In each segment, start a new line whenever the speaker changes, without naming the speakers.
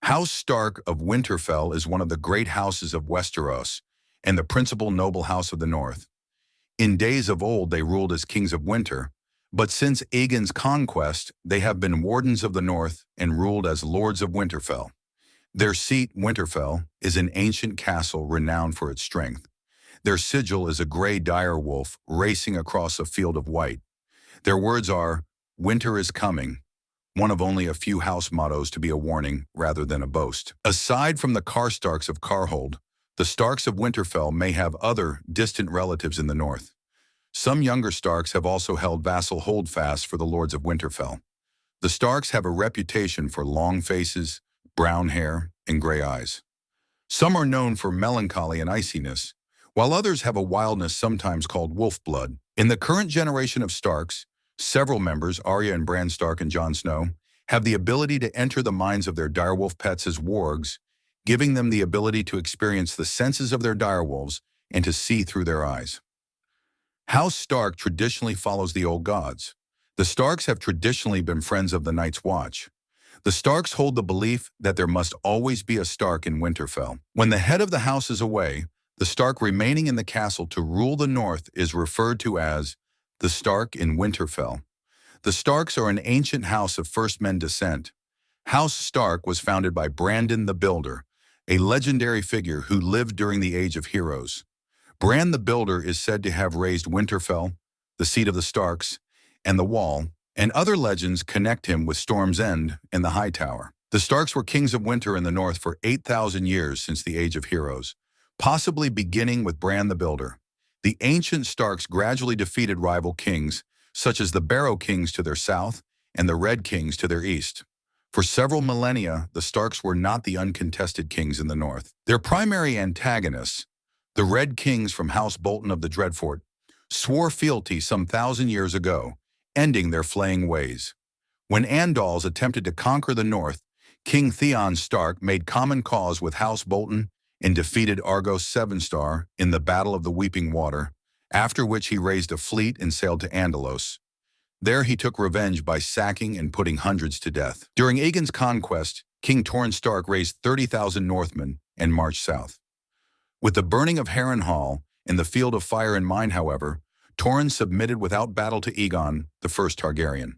House Stark of Winterfell is one of the great houses of Westeros and the principal noble house of the north. In days of old they ruled as kings of winter, but since Aegon's conquest they have been wardens of the north and ruled as lords of Winterfell. Their seat, Winterfell, is an ancient castle renowned for its strength. Their sigil is a gray dire wolf racing across a field of white. Their words are, "Winter is coming," one of only a few house mottos to be a warning rather than a boast. Aside from the Karstarks of Karhold, the Starks of Winterfell may have other distant relatives in the north. Some younger Starks have also held vassal holdfasts for the lords of Winterfell. The Starks have a reputation for long faces, brown hair, and gray eyes. Some are known for melancholy and iciness, while others have a wildness sometimes called wolf blood. In the current generation of Starks, several members, Arya and Bran Stark and Jon Snow, have the ability to enter the minds of their direwolf pets as wargs, giving them the ability to experience the senses of their direwolves and to see through their eyes. House Stark traditionally follows the old gods. The Starks have traditionally been friends of the Night's Watch. The Starks hold the belief that there must always be a Stark in Winterfell. When the head of the house is away, the Stark remaining in the castle to rule the north is referred to as the Stark in Winterfell. The Starks are an ancient house of First Men descent. House Stark was founded by Brandon the Builder, a legendary figure who lived during the Age of Heroes. Bran the Builder is said to have raised Winterfell, the seat of the Starks, and the Wall, and other legends connect him with Storm's End and the Hightower. The Starks were kings of winter in the north for 8,000 years since the Age of Heroes, possibly beginning with Bran the Builder. The ancient Starks gradually defeated rival kings, such as the Barrow Kings to their south and the Red Kings to their east. For several millennia, the Starks were not the uncontested kings in the north. Their primary antagonists, the Red Kings from House Bolton of the Dreadfort, swore fealty some 1,000 years ago, ending their flaying ways. When Andals attempted to conquer the north, King Theon Stark made common cause with House Bolton and defeated Argos Sevenstar in the Battle of the Weeping Water, after which he raised a fleet and sailed to Andalos. There he took revenge by sacking and putting hundreds to death. During Aegon's conquest, King Torrhen Stark raised 30,000 Northmen and marched south. With the burning of Harrenhal and the Field of Fire in mind, however, Torrhen submitted without battle to Aegon, the first Targaryen.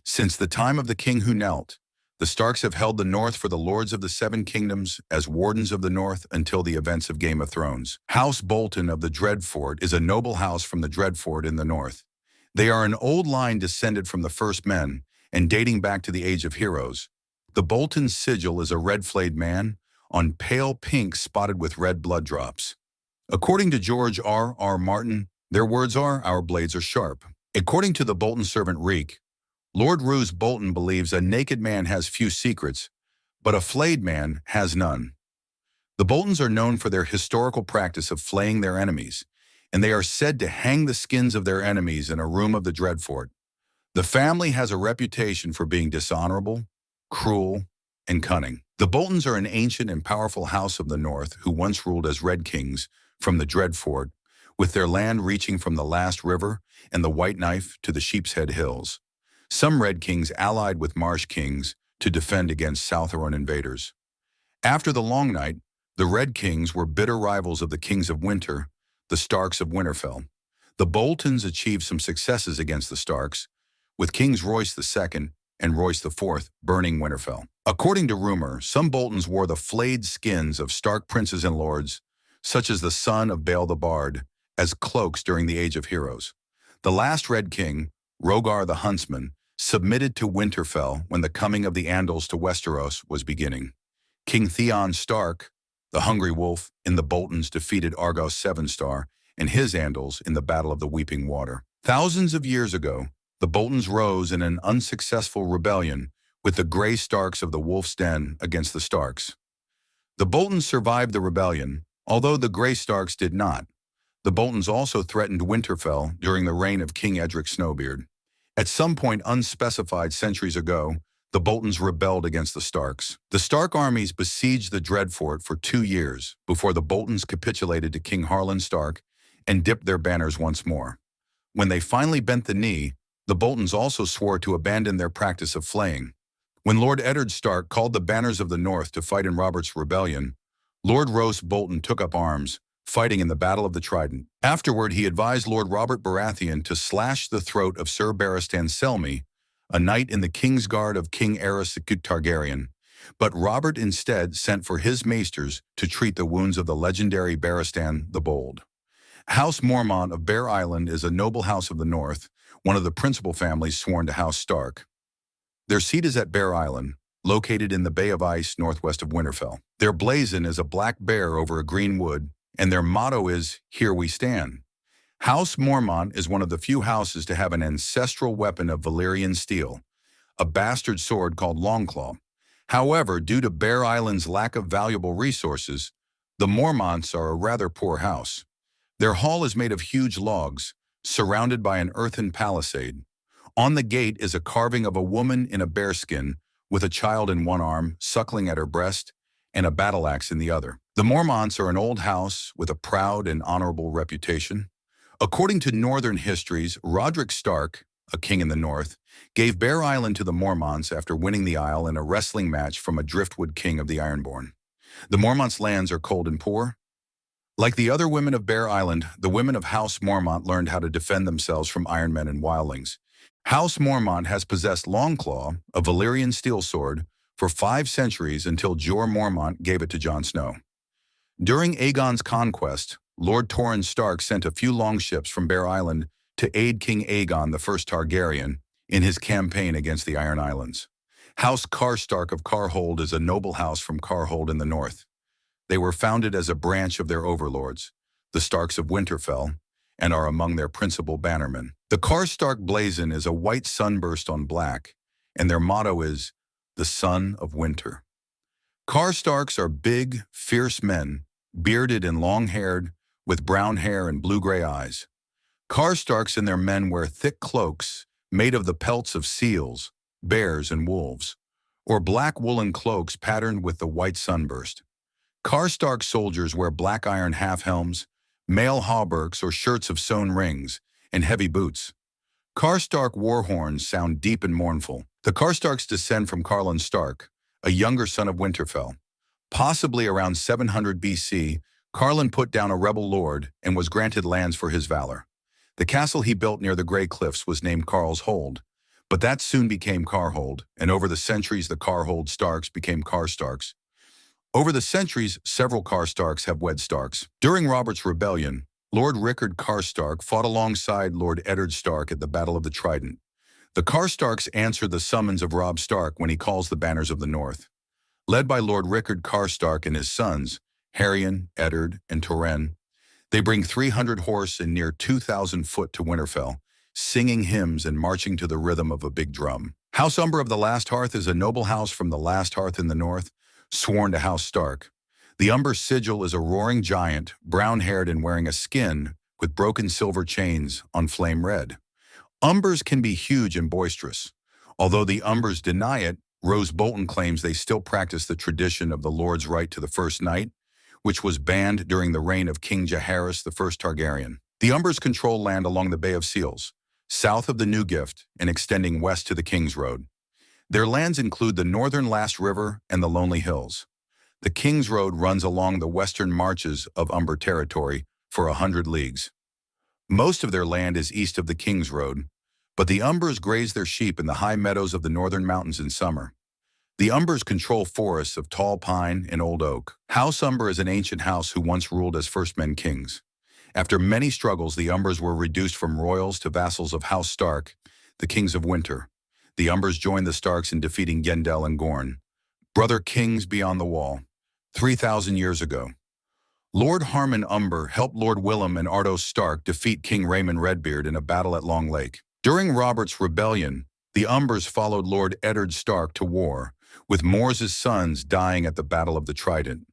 Since the time of the king who knelt, the Starks have held the north for the Lords of the Seven Kingdoms as wardens of the north until the events of Game of Thrones. House Bolton of the Dreadfort is a noble house from the Dreadfort in the north. They are an old line descended from the First Men and dating back to the Age of Heroes. The Bolton sigil is a red-flayed man on pale pink spotted with red blood drops. According to George R.R. Martin, their words are, "Our blades are sharp." According to the Bolton servant Reek, Lord Roose Bolton believes a naked man has few secrets, but a flayed man has none. The Boltons are known for their historical practice of flaying their enemies, and they are said to hang the skins of their enemies in a room of the Dreadfort. The family has a reputation for being dishonorable, cruel, and cunning. The Boltons are an ancient and powerful house of the north who once ruled as Red Kings from the Dreadfort, with their land reaching from the Last River and the White Knife to the Sheepshead Hills. Some Red Kings allied with Marsh Kings to defend against Southron invaders. After the Long Night, the Red Kings were bitter rivals of the Kings of Winter, the Starks of Winterfell. The Boltons achieved some successes against the Starks, with Kings Royce II and Royce IV burning Winterfell. According to rumor, some Boltons wore the flayed skins of Stark princes and lords, such as the son of Bael the Bard, as cloaks during the Age of Heroes. The last Red King, Rogar the Huntsman, submitted to Winterfell when the coming of the Andals to Westeros was beginning. King Theon Stark, the Hungry Wolf, in the Boltons defeated Argos Sevenstar and his Andals in the Battle of the Weeping Water. Thousands of years ago, the Boltons rose in an unsuccessful rebellion with the Grey Starks of the Wolf's Den against the Starks. The Boltons survived the rebellion, although the Grey Starks did not. The Boltons also threatened Winterfell during the reign of King Edric Snowbeard. At some point unspecified centuries ago, the Boltons rebelled against the Starks. The Stark armies besieged the Dreadfort for 2 years before the Boltons capitulated to King Harlan Stark and dipped their banners once more. When they finally bent the knee, the Boltons also swore to abandon their practice of flaying. When Lord Eddard Stark called the Banners of the North to fight in Robert's rebellion, Lord Roose Bolton took up arms, fighting in the Battle of the Trident. Afterward, he advised Lord Robert Baratheon to slash the throat of Sir Barristan Selmy, a knight in the Kingsguard of King Aerys Targaryen, but Robert instead sent for his maesters to treat the wounds of the legendary Barristan the Bold. House Mormont of Bear Island is a noble house of the North, one of the principal families sworn to House Stark. Their seat is at Bear Island, located in the Bay of Ice northwest of Winterfell. Their blazon is a black bear over a green wood, and their motto is, "Here we stand." House Mormont is one of the few houses to have an ancestral weapon of Valyrian steel, a bastard sword called Longclaw. However, due to Bear Island's lack of valuable resources, the Mormonts are a rather poor house. Their hall is made of huge logs, surrounded by an earthen palisade. On the gate is a carving of a woman in a bearskin, with a child in one arm, suckling at her breast, and a battle axe in the other. The Mormonts are an old house with a proud and honorable reputation. According to Northern histories, Roderick Stark, a king in the north, gave Bear Island to the Mormonts after winning the Isle in a wrestling match from a driftwood king of the Ironborn. The Mormonts' lands are cold and poor. Like the other women of Bear Island, the women of House Mormont learned how to defend themselves from Ironmen and wildlings. House Mormont has possessed Longclaw, a Valyrian steel sword, for 5 centuries until Jorah Mormont gave it to Jon Snow. During Aegon's conquest, Lord Torrhen Stark sent a few longships from Bear Island to aid King Aegon the First Targaryen in his campaign against the Iron Islands. House Karstark of Karhold is a noble house from Karhold in the north. They were founded as a branch of their overlords, the Starks of Winterfell, and are among their principal bannermen. The Karstark blazon is a white sunburst on black, and their motto is, "The Sun of Winter." Karstarks are big, fierce men, bearded and long-haired, with brown hair and blue-gray eyes. Karstarks and their men wear thick cloaks made of the pelts of seals, bears, and wolves, or black woolen cloaks patterned with the white sunburst. Karstark soldiers wear black iron half-helms, mail hauberks or shirts of sewn rings, and heavy boots. Karstark war horns sound deep and mournful. The Karstarks descend from Carlin Stark, a younger son of Winterfell. Possibly around 700 BC, Carlin put down a rebel lord and was granted lands for his valor. The castle he built near the Grey Cliffs was named Carl's Hold, but that soon became Carhold, and over the centuries the Carhold Starks became Karstarks. Over the centuries, several Karstarks have wed Starks. During Robert's rebellion, Lord Rickard Karstark fought alongside Lord Eddard Stark at the Battle of the Trident. The Karstarks answer the summons of Robb Stark when he calls the Banners of the North. Led by Lord Rickard Karstark and his sons, Harrion, Eddard, and Torrhen, they bring 300 horse and near 2,000 foot to Winterfell, singing hymns and marching to the rhythm of a big drum. House Umber of the Last Hearth is a noble house from the Last Hearth in the north, sworn to House Stark. The Umber sigil is a roaring giant, brown-haired and wearing a skin with broken silver chains on flame red. Umbers can be huge and boisterous. Although the Umbers deny it, Roose Bolton claims they still practice the tradition of the Lord's right to the first night, which was banned during the reign of King Jaehaerys the First Targaryen. The Umbers control land along the Bay of Seals, south of the New Gift and extending west to the King's Road. Their lands include the northern Last River and the Lonely Hills. The King's Road runs along the western marches of Umber territory for 100 leagues. Most of their land is east of the King's Road, but the Umbers graze their sheep in the high meadows of the northern mountains in summer. The Umbers control forests of tall pine and old oak. House Umber is an ancient house who once ruled as first men kings. After many struggles, the Umbers were reduced from royals to vassals of House Stark, the kings of winter. The Umbers joined the Starks in defeating Gendel and Gorn, brother kings beyond the wall, 3,000 years ago. Lord Harmon Umber helped Lord Willem and Ardos Stark defeat King Raymond Redbeard in a battle at Long Lake. During Robert's rebellion, the Umbers followed Lord Eddard Stark to war, with Mors' sons dying at the Battle of the Trident.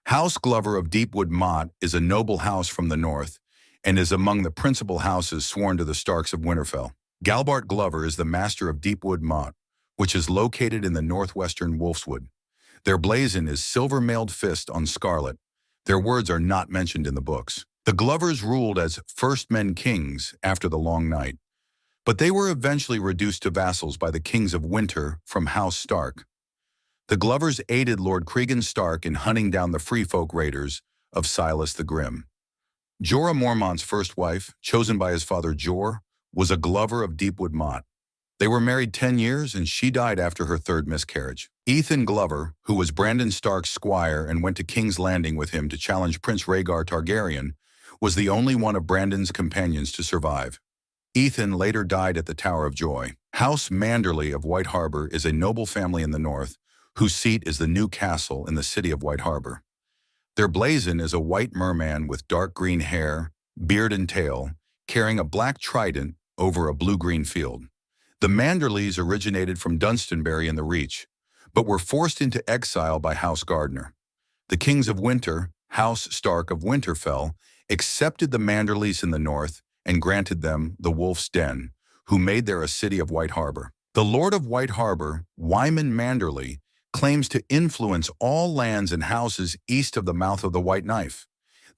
House Glover of Deepwood Mott is a noble house from the north and is among the principal houses sworn to the Starks of Winterfell. Galbart Glover is the master of Deepwood Mott, which is located in the northwestern Wolfswood. Their blazon is silver mailed fist on scarlet. Their words are not mentioned in the books. The Glovers ruled as first men kings after the long night. but they were eventually reduced to vassals by the kings of Winter from House Stark. The Glovers aided Lord Cregan Stark in hunting down the free folk raiders of Silas the Grim. Jorah Mormont's first wife, chosen by his father Jor, was a Glover of Deepwood Mott. They were married 10 years and she died after her third miscarriage. Ethan Glover, who was Brandon Stark's squire and went to King's Landing with him to challenge Prince Rhaegar Targaryen, was the only one of Brandon's companions to survive. Ethan later died at the Tower of Joy. House Manderly of White Harbor is a noble family in the north, whose seat is the new castle in the city of White Harbor. Their blazon is a white merman with dark green hair, beard and tail, carrying a black trident over a blue-green field. The Manderleys originated from Dunstonbury in the Reach, but were forced into exile by House Gardner. The kings of Winter, House Stark of Winterfell, accepted the Manderleys in the north and granted them the Wolf's Den, who made there a city of White Harbor. The Lord of White Harbor, Wyman Manderly, claims to influence all lands and houses east of the mouth of the White Knife.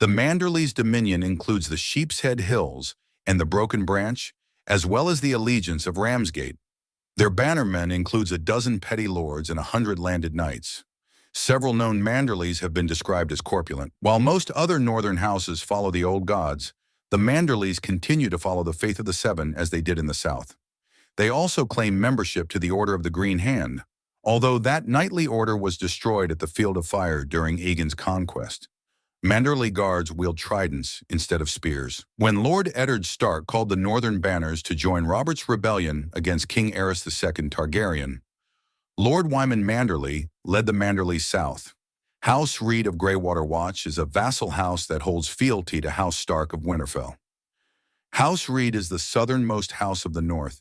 The Manderleys' dominion includes the Sheep's Head Hills and the Broken Branch, as well as the allegiance of Ramsgate. Their bannermen includes 12 petty lords and 100 landed knights. Several known Manderleys have been described as corpulent. While most other northern houses follow the old gods, the Manderleys continue to follow the Faith of the Seven as they did in the south. They also claim membership to the Order of the Green Hand, although that knightly order was destroyed at the Field of Fire during Aegon's conquest. Manderly guards wield tridents instead of spears. When Lord Eddard Stark called the Northern Banners to join Robert's rebellion against King Aerys II Targaryen, Lord Wyman Manderly led the Manderleys south. House Reed of Greywater Watch is a vassal house that holds fealty to House Stark of Winterfell. House Reed is the southernmost house of the north.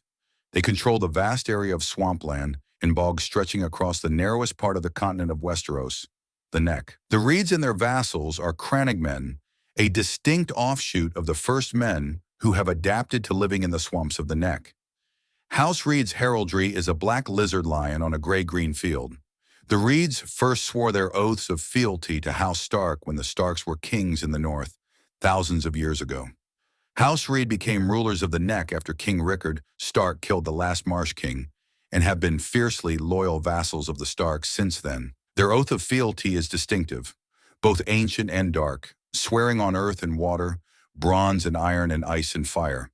They control the vast area of swampland and bogs stretching across the narrowest part of the continent of Westeros, the Neck. The Reeds and their vassals are Crannogmen, a distinct offshoot of the first men who have adapted to living in the swamps of the Neck. House Reed's heraldry is a black lizard lion on a gray-green field. The Reeds first swore their oaths of fealty to House Stark when the Starks were kings in the north, thousands of years ago. House Reed became rulers of the Neck after King Rickard Stark killed the last Marsh King, and have been fiercely loyal vassals of the Starks since then. Their oath of fealty is distinctive, both ancient and dark, swearing on earth and water, bronze and iron and ice and fire.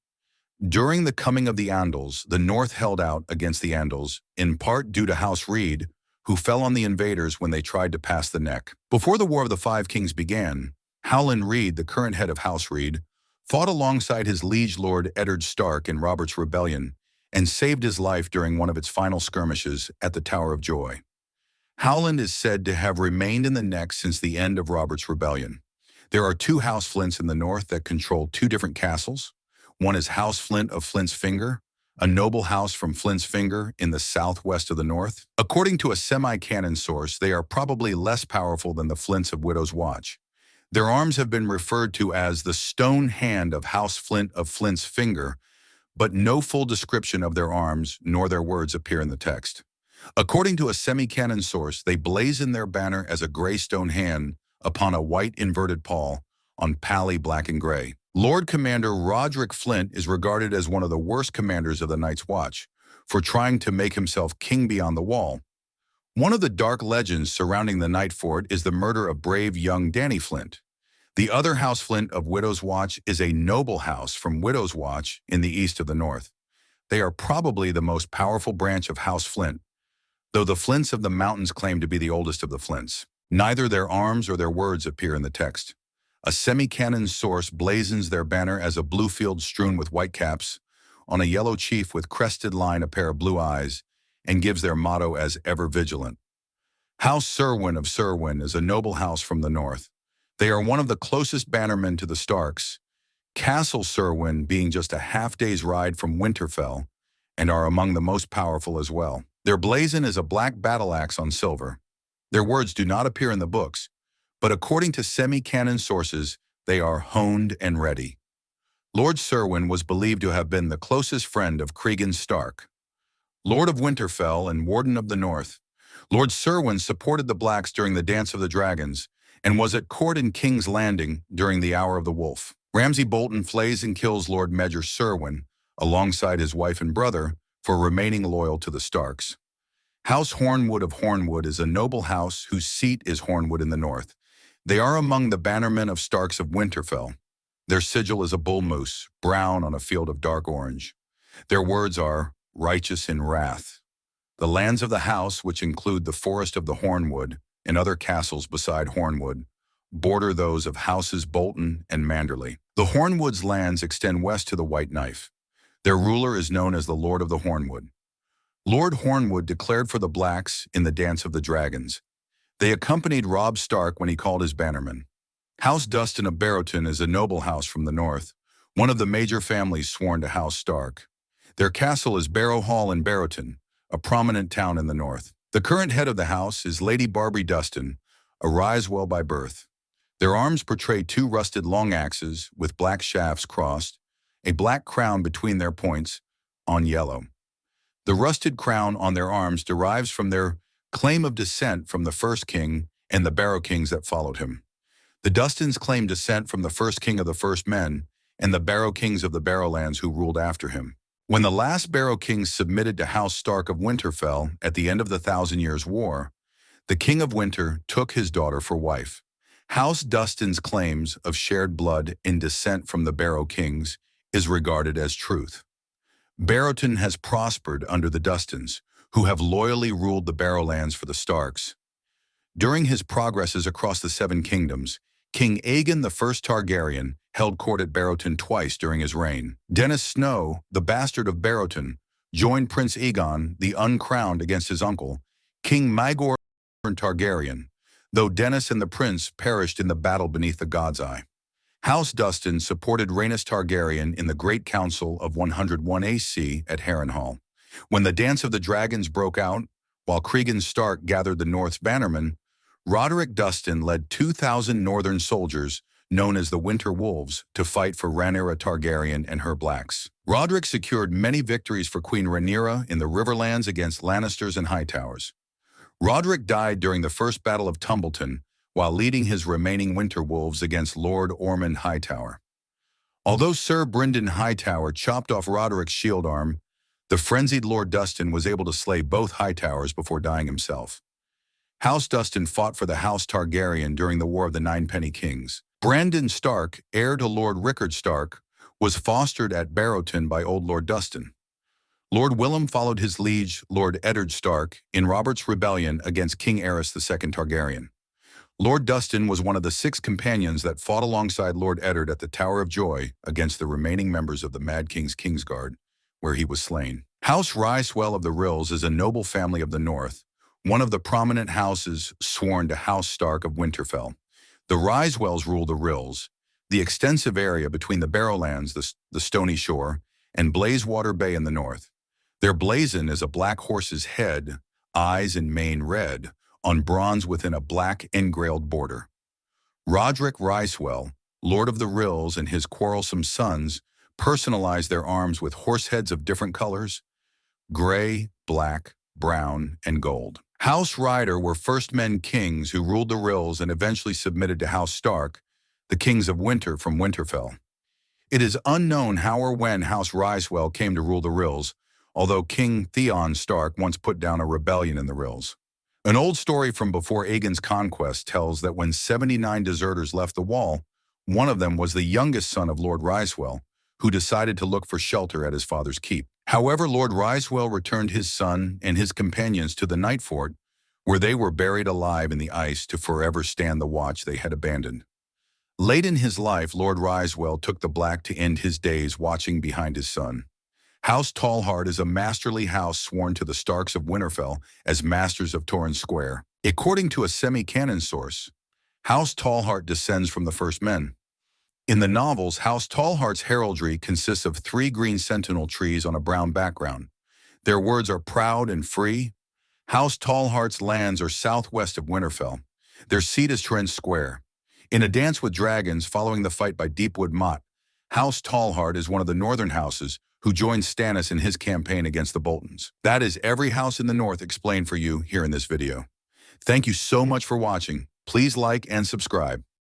During the coming of the Andals, the North held out against the Andals, in part due to House Reed, who fell on the invaders when they tried to pass the Neck. Before the War of the Five Kings began, Howland Reed, the current head of House Reed, fought alongside his liege lord Eddard Stark in Robert's Rebellion and saved his life during one of its final skirmishes at the Tower of Joy. Howland is said to have remained in the Neck since the end of Robert's Rebellion. There are 2 House Flints in the north that control 2 different castles. One is House Flint of Flint's Finger, a noble house from Flint's Finger in the southwest of the north. According to a semi-canon source, they are probably less powerful than the Flints of Widow's Watch. Their arms have been referred to as the stone hand of House Flint of Flint's Finger, but no full description of their arms nor their words appear in the text. According to a semi-canon source, they blazon their banner as a gray stone hand upon a white inverted pall on pally black and gray. Lord Commander Roderick Flint is regarded as one of the worst commanders of the Night's Watch for trying to make himself king beyond the wall. One of the dark legends surrounding the Night Fort is the murder of brave young Dany Flint. The other House Flint of Widow's Watch is a noble house from Widow's Watch in the east of the north. They are probably the most powerful branch of House Flint, though the Flints of the mountains claim to be the oldest of the Flints. Neither their arms or their words appear in the text. A semi-canon source blazons their banner as a blue field strewn with white caps, on a yellow chief with crested line a pair of blue eyes, and gives their motto as ever vigilant. House Cerwyn of Cerwyn is a noble house from the north. They are one of the closest bannermen to the Starks, Castle Cerwyn being just a half-day's ride from Winterfell, and are among the most powerful as well. Their blazon is a black battle axe on silver. Their words do not appear in the books, but according to semi-canon sources, they are honed and ready. Lord Cerwyn was believed to have been the closest friend of Cregan Stark. Lord of Winterfell and Warden of the North, Lord Cerwyn supported the Blacks during the Dance of the Dragons and was at court in King's Landing during the Hour of the Wolf. Ramsay Bolton flays and kills Lord Medgar Cerwyn, alongside his wife and brother, for remaining loyal to the Starks. House Hornwood of Hornwood is a noble house whose seat is Hornwood in the north. They are among the bannermen of Starks of Winterfell. Their sigil is a bull moose, brown on a field of dark orange. Their words are, righteous in wrath. The lands of the house, which include the forest of the Hornwood and other castles beside Hornwood, border those of houses Bolton and Manderly. The Hornwood's lands extend west to the White Knife. Their ruler is known as the Lord of the Hornwood. Lord Hornwood declared for the Blacks in the Dance of the Dragons. They accompanied Robb Stark when he called his bannermen. House Dustin of Barrowton is a noble house from the north, one of the major families sworn to House Stark. Their castle is Barrow Hall in Barrowton, a prominent town in the north. The current head of the house is Lady Barbary Dustin, a Ryswell by birth. Their arms portray two rusted long axes with black shafts crossed, a black crown between their points, on yellow. The rusted crown on their arms derives from their claim of descent from the first king and the Barrow kings that followed him. The Dustins claim descent from the first king of the First Men and the Barrow kings of the Barrowlands who ruled after him. When the last Barrow kings submitted to House Stark of Winterfell at the end of the Thousand Years' War, the King of Winter took his daughter for wife. House Dustin's claims of shared blood in descent from the Barrow kings is regarded as truth. Barrowton has prospered under the Dustins, who have loyally ruled the Barrowlands for the Starks. During his progresses across the Seven Kingdoms, King Aegon I Targaryen held court at Barrowton twice during his reign. Dennis Snow, the bastard of Barrowton, joined Prince Aegon the Uncrowned against his uncle, King Maegor Targaryen, though Dennis and the prince perished in the battle beneath the God's Eye. House Dustin supported Rhaenyra Targaryen in the Great Council of 101 AC at Harrenhal. When the Dance of the Dragons broke out, while Cregan Stark gathered the North's bannermen, Roderick Dustin led 2,000 northern soldiers, known as the Winter Wolves, to fight for Rhaenyra Targaryen and her Blacks. Roderick secured many victories for Queen Rhaenyra in the Riverlands against Lannisters and Hightowers. Roderick died during the First Battle of Tumbleton, while leading his remaining Winter Wolves against Lord Ormond Hightower. Although Sir Brynden Hightower chopped off Roderick's shield arm, the frenzied Lord Dustin was able to slay both Hightowers before dying himself. House Dustin fought for the House Targaryen during the War of the Ninepenny Kings. Brandon Stark, heir to Lord Rickard Stark, was fostered at Barrowton by old Lord Dustin. Lord Willem followed his liege, Lord Eddard Stark, in Robert's rebellion against King Aerys II Targaryen. Lord Dustin was one of the 6 companions that fought alongside Lord Eddard at the Tower of Joy against the remaining members of the Mad King's Kingsguard, where he was slain. House Ryswell of the Rills is a noble family of the north, one of the prominent houses sworn to House Stark of Winterfell. The Ryswells rule the Rills, the extensive area between the Barrowlands, the Stony Shore, and Blazewater Bay in the north. Their blazon is a black horse's head, eyes and mane red, on bronze within a black engrailed border. Roderick Ryswell, Lord of the Rills, and his quarrelsome sons personalized their arms with horse heads of different colors: gray, black, brown, and gold. House Ryder were first men kings who ruled the Rills and eventually submitted to House Stark, the kings of winter from Winterfell. It is unknown how or when House Ryswell came to rule the Rills, although King Theon Stark once put down a rebellion in the Rills. An old story from before Aegon's conquest tells that when 79 deserters left the Wall, one of them was the youngest son of Lord Ryswell, who decided to look for shelter at his father's keep. However, Lord Ryswell returned his son and his companions to the Night Fort, where they were buried alive in the ice to forever stand the watch they had abandoned. Late in his life, Lord Ryswell took the Black to end his days watching behind his son. House Tallhart is a masterly house sworn to the Starks of Winterfell as masters of Torrhen Square. According to a semi-canon source, House Tallhart descends from the First Men. In the novels, House Tallhart's heraldry consists of 3 green sentinel trees on a brown background. Their words are proud and free. House Tallhart's lands are southwest of Winterfell. Their seat is Torrhen Square. In A Dance with Dragons, following the fight by Deepwood Motte, House Tallhart is one of the northern houses who joined Stannis in his campaign against the Boltons. That is every house in the north explained for you here in this video. Thank you so much for watching. Please like and subscribe.